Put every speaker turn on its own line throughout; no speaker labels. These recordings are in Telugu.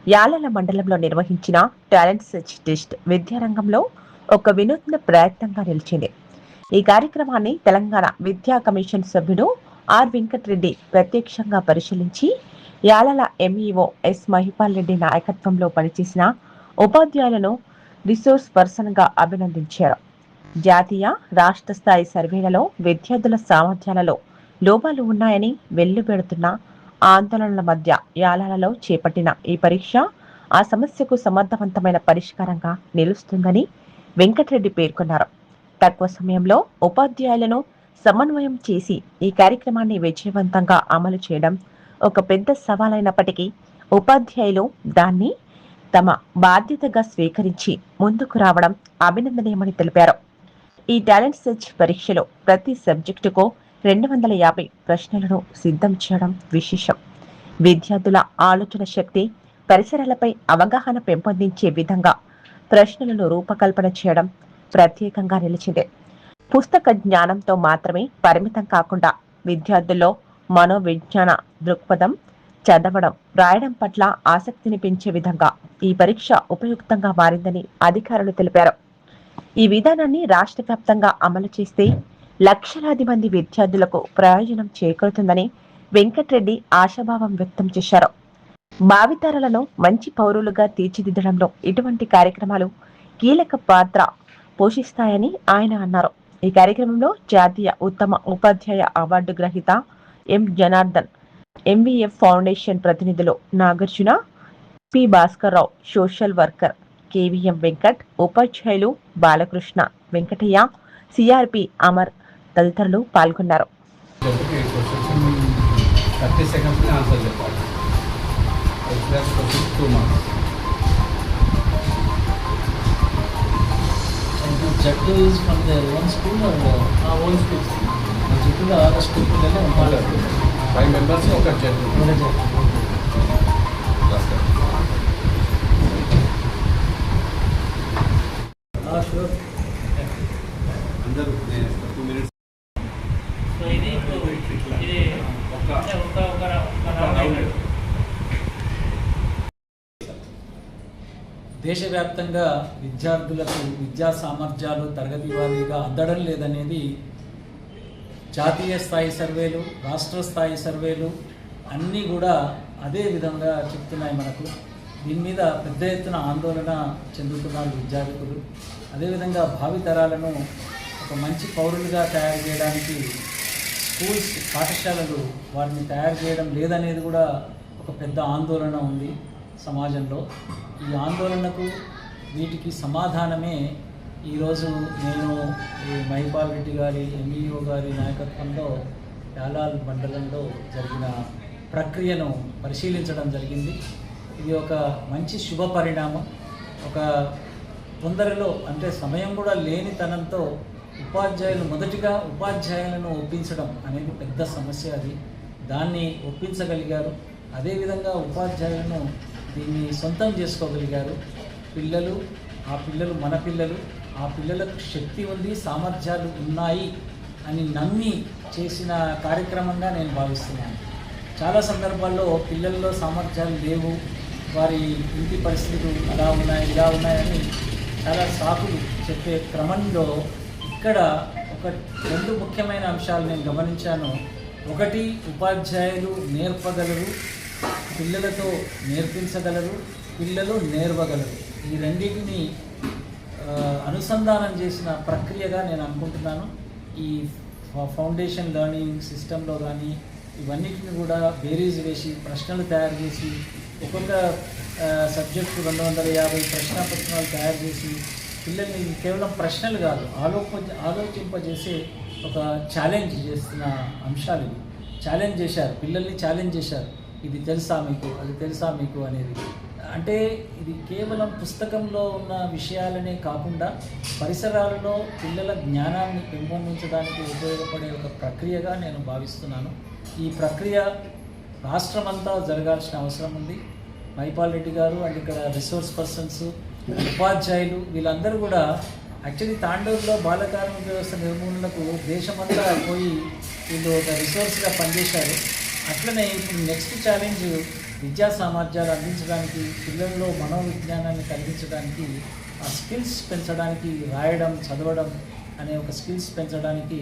యాలల మండలంలో నిర్వహించిన టాలెంట్ సెర్చ్ టెస్ట్ విద్యారంగంలో ఒక వినూత్న ప్రయత్నంగా నిలిచింది. ఈ కార్యక్రమాన్ని తెలంగాణ విద్యా కమిషన్ సభ్యుడు ఆర్ వెంకటరెడ్డి ప్రత్యక్షంగా పరిశీలించి యాలల ఎంఈఓ ఎస్ మహిపాల్ రెడ్డి నాయకత్వంలో పనిచేసిన ఉపాధ్యాయులను రిసోర్స్ పర్సన్ గా అభినందించారు. జాతీయ, రాష్ట్ర స్థాయి సర్వేలలో విద్యార్థుల సామర్థ్యాలలో లోపాలు ఉన్నాయని వెల్లువెడుతున్న ఆందోళనల మధ్య యాలాలలో చేపట్టిన ఈ పరీక్ష ఆ సమస్యకు సమర్థవంతమైన పరిష్కారంగా నిలుస్తుందని వెంకటరెడ్డి పేర్కొన్నారు. తక్కువ సమయంలో ఉపాధ్యాయులను సమన్వయం చేసి ఈ కార్యక్రమాన్ని విజయవంతంగా అమలు చేయడం ఒక పెద్ద సవాలైనప్పటికీ ఉపాధ్యాయులు దాన్ని తమ బాధ్యతగా స్వీకరించి ముందుకు రావడం అభినందనీయమని తెలిపారు. ఈ టాలెంట్ సెర్చ్ పరీక్షలో ప్రతి సబ్జెక్టుకు 250 ప్రశ్నలను సిద్ధం చేయడం విశేషం. విద్యార్థుల ఆలోచన శక్తి, పరిసరాలపై అవగాహన పెంపొందించే విధంగా ప్రశ్నలను రూపకల్పన చేయడం ప్రత్యేకంగా నిలిచింది. పుస్తక జ్ఞానంతో మాత్రమే పరిమితం కాకుండా విద్యార్థుల్లో మనోవిజ్ఞాన దృక్పథం, చదవడం, రాయడం పట్ల ఆసక్తిని పెంచే విధంగా ఈ పరీక్ష ఉపయుక్తంగా మారిందని అధికారులు తెలిపారు. ఈ విధానాన్ని రాష్ట్ర వ్యాప్తంగా అమలు చేస్తే లక్షలాది మంది విద్యార్థులకు ప్రయోజనం చేకూరుతుందని వెంకటరెడ్డి ఆశాభావం వ్యక్తం చేశారు. భావితరాలను మంచి పౌరులుగా తీర్చిదిద్దడంలో ఇటువంటి కార్యక్రమాలు కీలక పాత్ర పోషిస్తాయని ఆయన అన్నారు. ఈ కార్యక్రమంలో జాతీయ ఉత్తమ ఉపాధ్యాయ అవార్డు గ్రహీత ఎం జనార్దన్, ఎంవీఎఫ్ ఫౌండేషన్ ప్రతినిధులు Nagarjuna, P Bhaskarrao, social worker KVM Venkat, ఉపాధ్యాయులు బాలకృష్ణ, వెంకటయ్య, సిఆర్పి అమర్ తదితరులు పాల్గొన్నారు.
Jattu is from their own school or own school? Jattu the other school lele ummala
5 members oka Jattu.
Sure.
Andaru 2 minutes.
So ఇది దేశవ్యాప్తంగా విద్యార్థులకు విద్యా సామర్థ్యాలు తరగతి వారీగా అందడం లేదనేది జాతీయ స్థాయి సర్వేలు, రాష్ట్ర స్థాయి సర్వేలు అన్నీ కూడా అదే విధంగా చెప్తున్నాయి మనకు. దీని మీద పెద్ద ఎత్తున ఆందోళన చెందుతున్నారు విద్యార్థులు. అదేవిధంగా భావితరాలను ఒక మంచి పౌరులుగా తయారు చేయడానికి స్కూల్స్, పాఠశాలలు వారిని తయారు చేయడం లేదనేది కూడా ఒక పెద్ద ఆందోళన ఉంది సమాజంలో. ఈ ఆందోళనకు వీటికి సమాధానమే ఈరోజు నేను మహిపాల్ రెడ్డి గారి, ఎంఈఓ గారి నాయకత్వంలో యాలాల్ మండలంలో జరిగిన ప్రక్రియను పరిశీలించడం జరిగింది. ఇది ఒక మంచి శుభ పరిణామం. ఒక తొందరలో, అంటే సమయం కూడా లేనితనంతో మొదటిగా ఉపాధ్యాయులను ఒప్పించడం అనేది పెద్ద సమస్య. అది దాన్ని ఒప్పించగలిగారు. అదేవిధంగా ఉపాధ్యాయులను దీన్ని సొంతం చేసుకోగలిగారు. ఆ పిల్లలు మన పిల్లలు, ఆ పిల్లలకు శక్తి ఉంది, సామర్థ్యాలు ఉన్నాయి అని నమ్మి చేసిన కార్యక్రమంగా నేను భావిస్తున్నాను. చాలా సందర్భాల్లో పిల్లల్లో సామర్థ్యాలు లేవు, వారి ఇంటి పరిస్థితులు అలా ఉన్నాయి, ఇలా ఉన్నాయని చాలా సాకులు చెప్పే క్రమంలో ఇక్కడ ఒక 2 ముఖ్యమైన అంశాలు నేను గమనించాను. ఒకటి, ఉపాధ్యాయులు నేర్పగలరు, పిల్లలతో నేర్పించగలరు, పిల్లలు నేర్వగలరు. ఈ రెండింటిని అనుసంధానం చేసిన ప్రక్రియగా నేను అనుకుంటున్నాను. ఈ ఫౌండేషన్ లెర్నింగ్ సిస్టంలో కానీ ఇవన్నిటిని కూడా బేరీజ్ వేసి ప్రశ్నలు తయారు చేసి, ఒక్కొక్క సబ్జెక్టు 250 ప్రశ్నాపత్రాలు తయారు చేసి పిల్లల్ని కేవలం ప్రశ్నలు కాదు ఆలోచింపజేసే ఒక ఛాలెంజ్ చేస్తున్న అంశాలు ఇవి. ఛాలెంజ్ చేశారు, పిల్లల్ని ఛాలెంజ్ చేశారు. ఇది తెలుసా మీకు, అది తెలుసా మీకు అనేది. అంటే ఇది కేవలం పుస్తకంలో ఉన్న విషయాలనే కాకుండా పరిసరాలలో పిల్లల జ్ఞానాన్ని పెంపొందించడానికి ఉపయోగపడే ఒక ప్రక్రియగా నేను భావిస్తున్నాను. ఈ ప్రక్రియ రాష్ట్రమంతా జరగాల్సిన అవసరం ఉంది. మహిపాల్ రెడ్డి గారు అండ్ ఇక్కడ రిసోర్స్ పర్సన్స్, ఉపాధ్యాయులు వీళ్ళందరూ కూడా యాక్చువల్లీ తాండూరులో బాలకార్మిక వ్యవస్థ నిర్మూలనకు దేశమంతా పోయి వీళ్ళు ఒక రిసోర్స్గా పనిచేశారు. అట్లనే ఇప్పుడు నెక్స్ట్ ఛాలెంజ్ విద్యా సామర్థ్యాలు అందించడానికి, పిల్లల్లో మనోవిజ్ఞానాన్ని కలిగించడానికి, ఆ స్కిల్స్ పెంచడానికి, రాయడం, చదవడం అనే ఒక స్కిల్స్ పెంచడానికి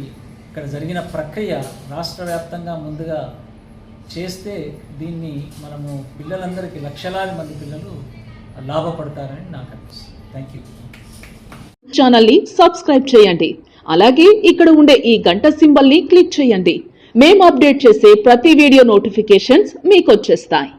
ఇక్కడ జరిగిన ప్రక్రియ రాష్ట్ర వ్యాప్తంగా ముందుగా చేస్తే దీన్ని మనము పిల్లలందరికీ లక్షలాది మంది పిల్లలు లాభపడతారని నాకు అనిపిస్తుంది. Thank you.
ఛానల్ని సబ్స్క్రైబ్ చేయండి. అలాగే ఇక్కడ ఉండే ఈ గంట సింబల్ని క్లిక్ చేయండి. మేము అప్డేట్ చేసే ప్రతి వీడియో నోటిఫికేషన్స్ మీకు వచ్చేస్తాయి.